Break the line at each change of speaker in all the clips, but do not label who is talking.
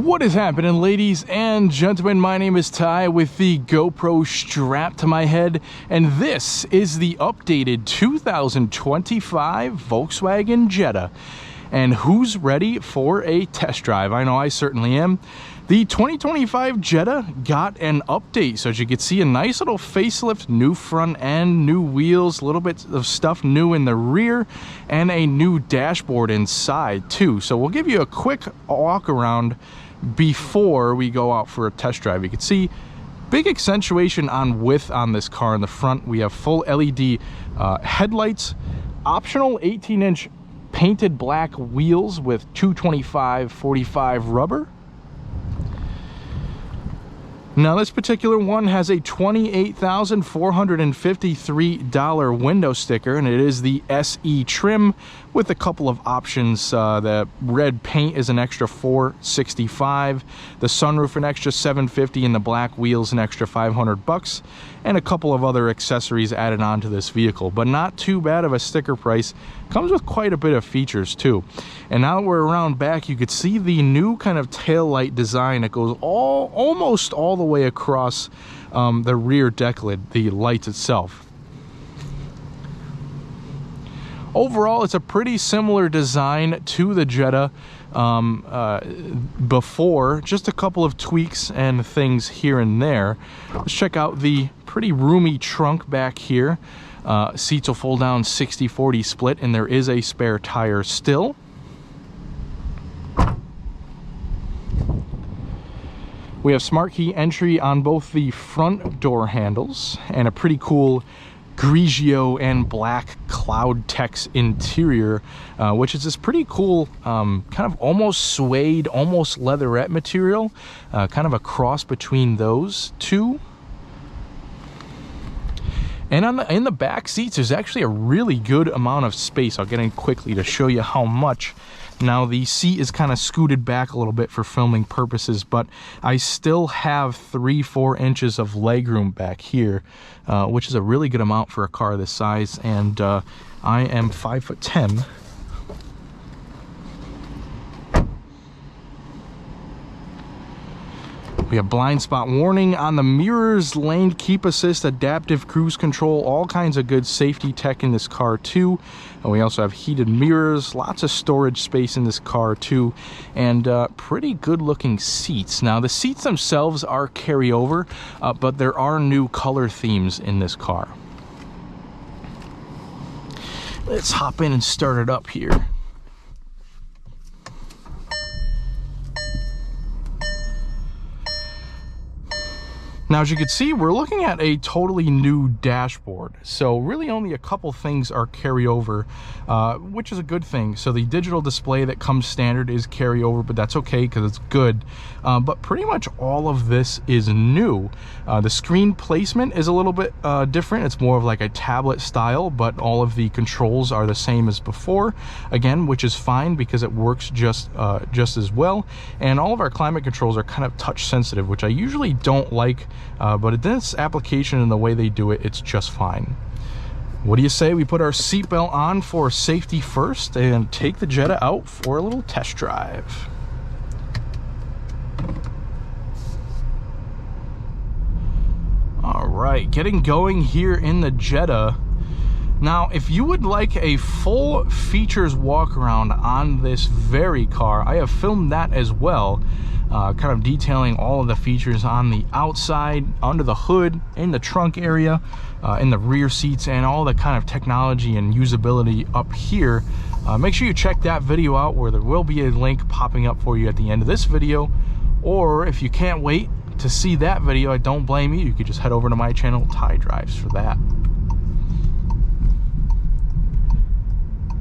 What is happening, ladies and gentlemen? My name is Ty with the GoPro strapped to my head, and this is the updated 2025 Volkswagen Jetta. And who's ready for a test drive? I know I certainly am. The 2025 Jetta got an update, so as you can see, a nice little facelift, new front end, new wheels, a little bit of stuff new in the rear, and a new dashboard inside too. So we'll give you a quick walk around before we go out for a test drive. You can see big accentuation on width on this car. In the front, we have full LED headlights, optional 18-inch painted black wheels with 225/45 rubber. Now this particular one has a $28,453 window sticker, and it is the SE trim with a couple of options. The red paint is an extra $465, the sunroof an extra $750, and the black wheels an extra $500, and a couple of other accessories added on to this vehicle. But not too bad of a sticker price. Comes with quite a bit of features too. And now that we're around back, you could see the new kind of tail light design that goes almost all the way across the rear deck lid, the lights itself. Overall, it's a pretty similar design to the Jetta before, just a couple of tweaks and things here and there. Let's check out the pretty roomy trunk back here. Seats will fold down 60/40 split, and there is a spare tire still. We have smart key entry on both the front door handles, and a pretty cool Grigio and black cloud text interior, which is this pretty cool kind of almost suede, almost leatherette material, kind of a cross between those two. And in the back seats, there's actually a really good amount of space. I'll get in quickly to show you how much. Now the seat is kind of scooted back a little bit for filming purposes, but I still have 3-4 inches of legroom back here, which is a really good amount for a car this size. And I am 5'10". We have blind spot warning on the mirrors, lane keep assist, adaptive cruise control, all kinds of good safety tech in this car too. And we also have heated mirrors, lots of storage space in this car too, and pretty good looking seats. Now the seats themselves are carryover, but there are new color themes in this car. Let's hop in and start it up here. Now, as you can see, we're looking at a totally new dashboard. So really only a couple things are carryover, which is a good thing. So the digital display that comes standard is carryover, but that's okay because it's good. But pretty much all of this is new. The screen placement is a little bit different. It's more of like a tablet style, but all of the controls are the same as before. Again, which is fine because it works just as well. And all of our climate controls are kind of touch sensitive, which I usually don't like. But in this application and the way they do it, it's just fine. What do you say we put our seatbelt on for safety first and take the Jetta out for a little test drive? All right, getting going here in the Jetta. Now, if you would like a full features walk around on this very car, I have filmed that as well. Kind of detailing all of the features on the outside, under the hood, in the trunk area, in the rear seats, and all the kind of technology and usability up here. Make sure you check that video out, where there will be a link popping up for you at the end of this video. Or if you can't wait to see that video, I don't blame you. You could just head over to my channel, Ty Drives, for that.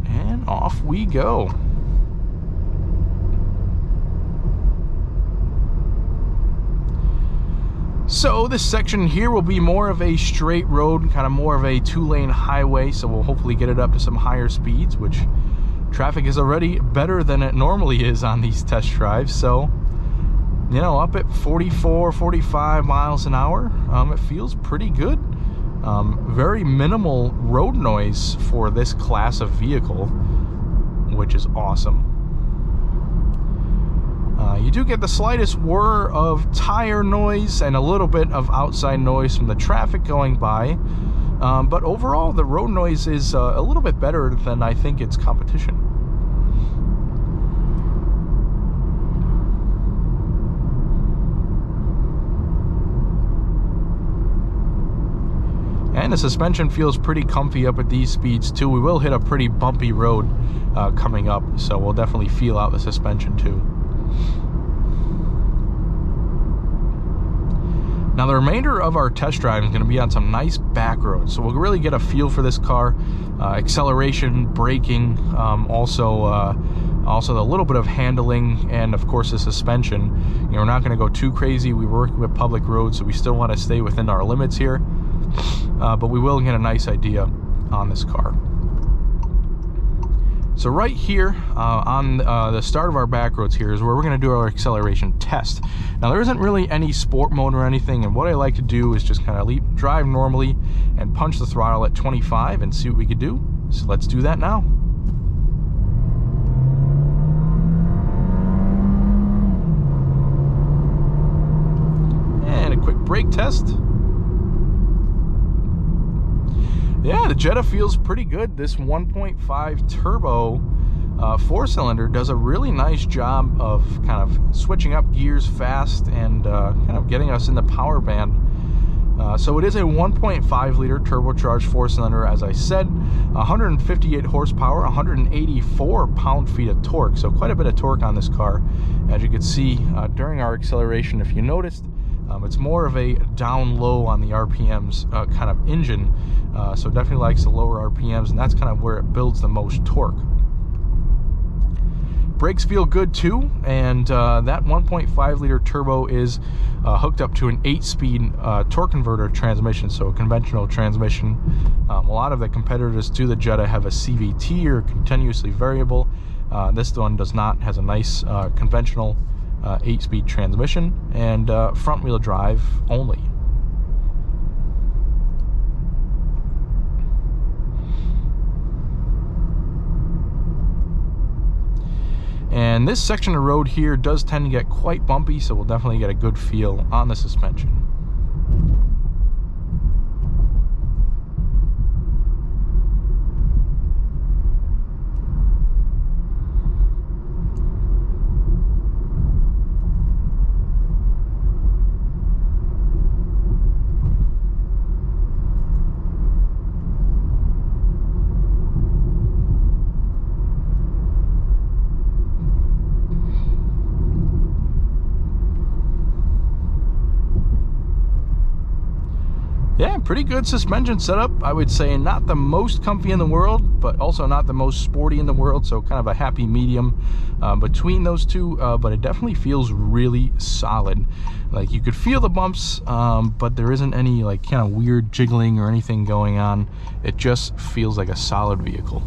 And off we go. So this section here will be more of a straight road, kind of more of a 2-lane highway, so we'll hopefully get it up to some higher speeds, which traffic is already better than it normally is on these test drives. So, you know, up at 44, 45 miles an hour, it feels pretty good. Very minimal road noise for this class of vehicle, which is awesome. You do get the slightest whir of tire noise and a little bit of outside noise from the traffic going by, but overall the road noise is a little bit better than I think its competition. And the suspension feels pretty comfy up at these speeds too. We will hit a pretty bumpy road coming up, so we'll definitely feel out the suspension too. Now the remainder of our test drive is going to be on some nice back roads, so we'll really get a feel for this car, acceleration, braking, also the little bit of handling, and of course the suspension. You know, we're not going to go too crazy. We work with public roads, so we still want to stay within our limits here, but we will get a nice idea on this car. So right here on the start of our back roads here is where we're going to do our acceleration test. Now there isn't really any sport mode or anything, and what I like to do is just kind of drive normally and punch the throttle at 25 and see what we could do. So let's do that now. And a quick brake test. Yeah, the Jetta feels pretty good. This 1.5 turbo four-cylinder does a really nice job of kind of switching up gears fast and kind of getting us in the power band. So it is a 1.5 liter turbocharged four-cylinder, as I said, 158 horsepower, 184 pound-feet of torque. So quite a bit of torque on this car. As you can see during our acceleration, if you noticed, it's more of a down low on the RPMs kind of engine, so definitely likes the lower RPMs, and that's kind of where it builds the most torque. Brakes feel good too, and that 1.5 liter turbo is hooked up to an 8-speed torque converter transmission, so a conventional transmission. A lot of the competitors to the Jetta have a CVT or continuously variable. This one does not, has a nice conventional 8-speed transmission and front-wheel drive only. And this section of road here does tend to get quite bumpy, so we'll definitely get a good feel on the suspension. Yeah, pretty good suspension setup, I would say. Not the most comfy in the world, but also not the most sporty in the world, so kind of a happy medium between those two, but it definitely feels really solid. Like, you could feel the bumps, but there isn't any like kind of weird jiggling or anything going on. It just feels like a solid vehicle.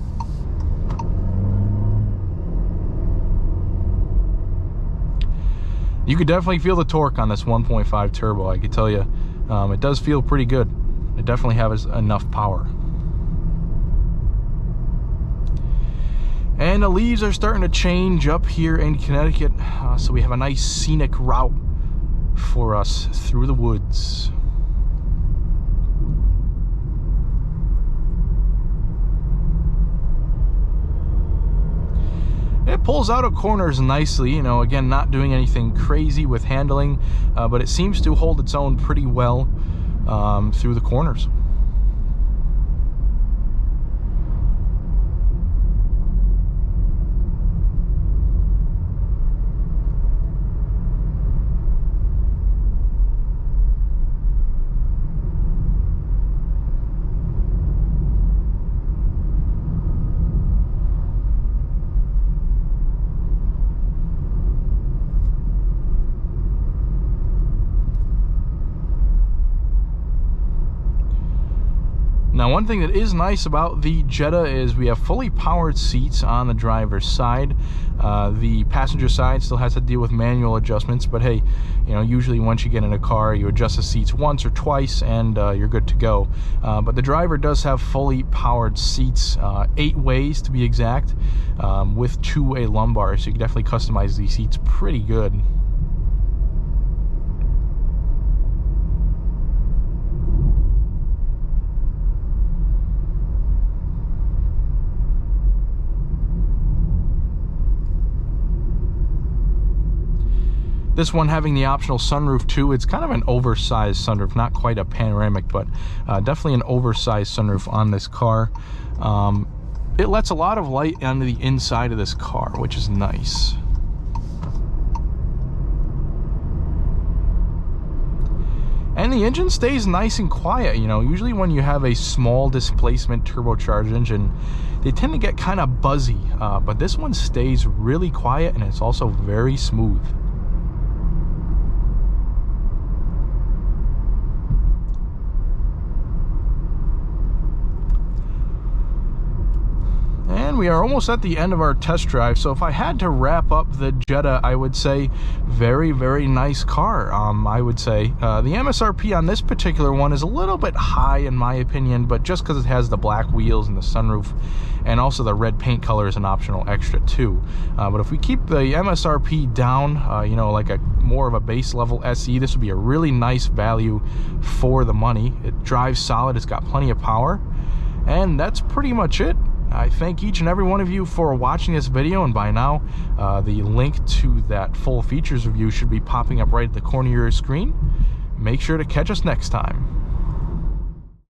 You could definitely feel the torque on this 1.5 turbo, I could tell you. It does feel pretty good. It definitely has enough power. And the leaves are starting to change up here in Connecticut, so we have a nice scenic route for us through the woods. It pulls out of corners nicely, you know, again, not doing anything crazy with handling, but it seems to hold its own pretty well through the corners. Now, one thing that is nice about the Jetta is we have fully powered seats on the driver's side. The passenger side still has to deal with manual adjustments, but hey, you know, usually once you get in a car, you adjust the seats once or twice and you're good to go. But the driver does have fully powered seats, 8 ways to be exact, with 2-way lumbar, so you can definitely customize these seats pretty good. This one having the optional sunroof too. It's kind of an oversized sunroof, not quite a panoramic, but definitely an oversized sunroof on this car. It lets a lot of light onto the inside of this car, which is nice. And the engine stays nice and quiet. You know, usually when you have a small displacement turbocharged engine, they tend to get kind of buzzy, but this one stays really quiet and it's also very smooth. And we are almost at the end of our test drive, so if I had to wrap up the Jetta, I would say very, very nice car. I would say the MSRP on this particular one is a little bit high in my opinion, but just because it has the black wheels and the sunroof, and also the red paint color is an optional extra too. But if we keep the MSRP down, you know, like a more of a base level SE, this would be a really nice value for the money. It drives solid, it's got plenty of power, and that's pretty much it. I thank each and every one of you for watching this video, and by now the link to that full features review should be popping up right at the corner of your screen. Make sure to catch us next time.